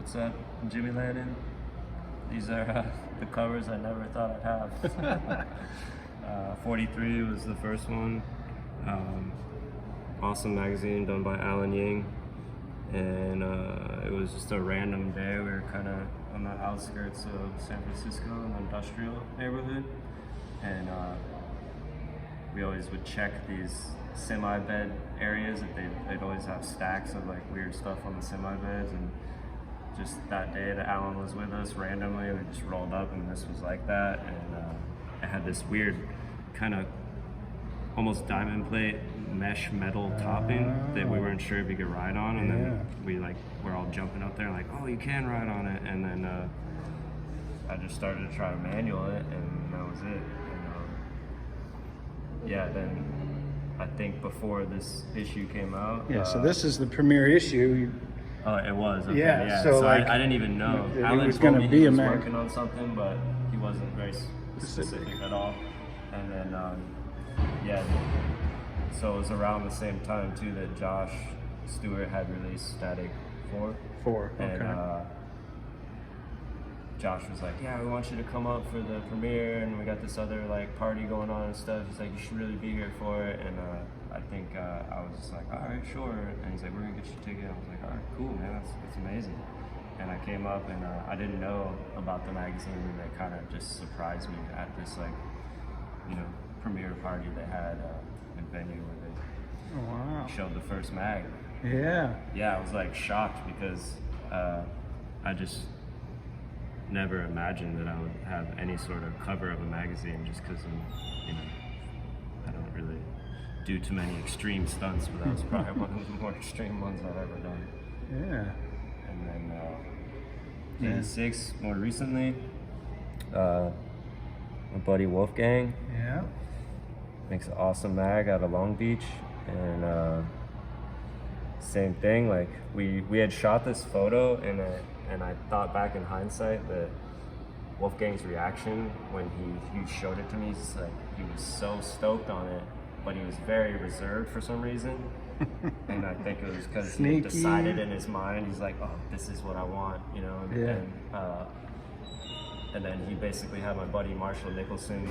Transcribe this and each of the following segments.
What's up, Jimmy Lannon? These are the covers I never thought I'd have. 43 was the first one. Awesome magazine done by Allen Ying. And it was just a random day. We were kind of on the outskirts of San Francisco in the industrial neighborhood. And we always would check these semi-bed areas that they'd always have stacks of like weird stuff on the semi-beds. And just that day that Alan was with us, randomly, we just rolled up and this was like that. And it had this weird kind of almost diamond plate mesh metal topping that we weren't sure if you could ride on. And then we're all jumping up there like, oh, you can ride on it. And then I just started to try to manual it, and that was it. And then I think before this issue came out. Yeah, so this is the premiere issue. Oh, it was. Okay, yeah. So like, I didn't even know. Alan was going to be he was working on something, but he wasn't very specific at all. And then, so it was around the same time too that Josh Stewart had released Static 4. Okay. And Josh was like, yeah, we want you to come up for the premiere, and we got this other like party going on and stuff. He's like, you should really be here for it. And I think I was just like, all right, sure. And he's like, we're gonna get you a ticket. I was like, all right, cool, man, that's amazing. And I came up, and I didn't know about the magazine, and it kind of just surprised me at this like, premiere party they had in venue where they showed the first mag. Yeah, I was like shocked because I just never imagined that I would have any sort of cover of a magazine, just because I don't really do too many extreme stunts, but that was probably one of the more extreme ones I've ever done. Yeah. And then 86 more recently, my buddy Wolfgang makes an awesome mag out of Long Beach, and same thing, like we had shot this photo, and I thought back in hindsight that Wolfgang's reaction when he showed it to me, he's like, he was so stoked on it, but he was very reserved for some reason. And I think it was because he decided in his mind, he's like, oh, this is what I want, and then he basically had my buddy Marshall Nicholson.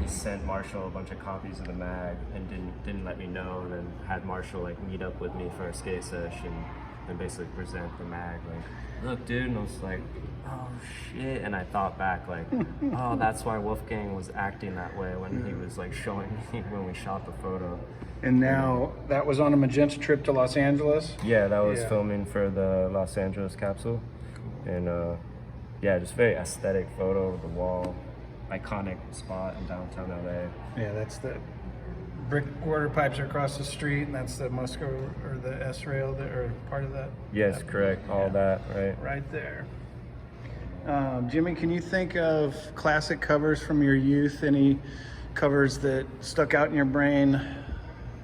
He sent Marshall a bunch of copies of the mag and didn't let me know, and then had Marshall like meet up with me for a skate session and basically present the mag, like, look dude, and I was like, oh shit. And I thought back like, oh, that's why Wolfgang was acting that way when he was like showing me when we shot the photo. And now that was on a Magenta trip to Los Angeles? Yeah, that was filming for the Los Angeles capsule. And just very aesthetic photo of the wall. Iconic spot in downtown LA. Yeah, that's the brick water pipes are across the street, and that's the Musco or the S rail or part of that. Yes, correct. All that, right? Right there. Jimmy, can you think of classic covers from your youth? Any covers that stuck out in your brain,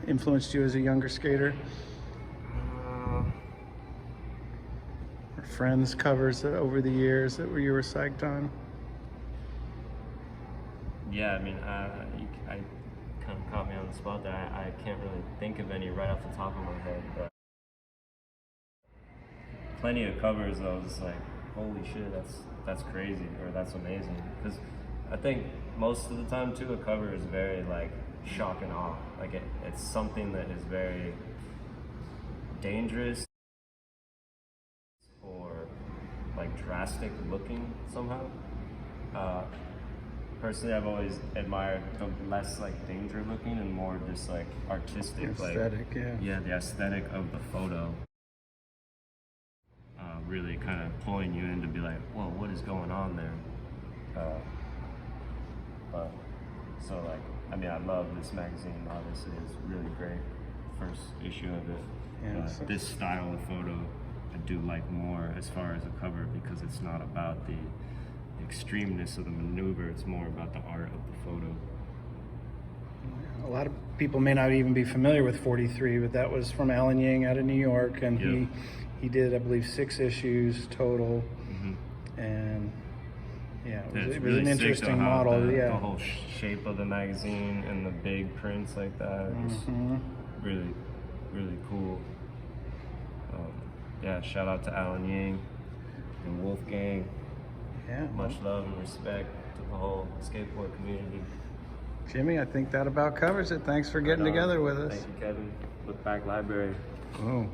influenced you as a younger skater? Or friends' covers that over the years that you were psyched on? Yeah, I mean, I kind of caught me on the spot there. I can't really think of any right off the top of my head, but plenty of covers though. It's like, holy shit, that's crazy, or that's amazing. Because I think most of the time too, a cover is very like shock and awe. Like it's something that is very dangerous or like drastic looking somehow. Personally, I've always admired the less like danger looking and more just like artistic, aesthetic, the aesthetic of the photo. Really kind of pulling you in to be like, whoa, what is going on there? I love this magazine. Obviously, it's really great. First issue of it. This style of photo, I do like more as far as a cover, because it's not about the extremeness of the maneuver, it's more about the art of the photo. A lot of people may not even be familiar with 43, but that was from Allen Ying out of New York, and he did, I believe, 6 issues total. And it was an interesting model. The whole shape of the magazine and the big prints like that, just really, really cool. Shout out to Allen Ying. and Wolfgang. Yeah. Much love and respect to the whole skateboard community. Jimmy, I think that about covers it. Thanks for getting together with us. Thank you, Kevin. Look Back Library. Boom.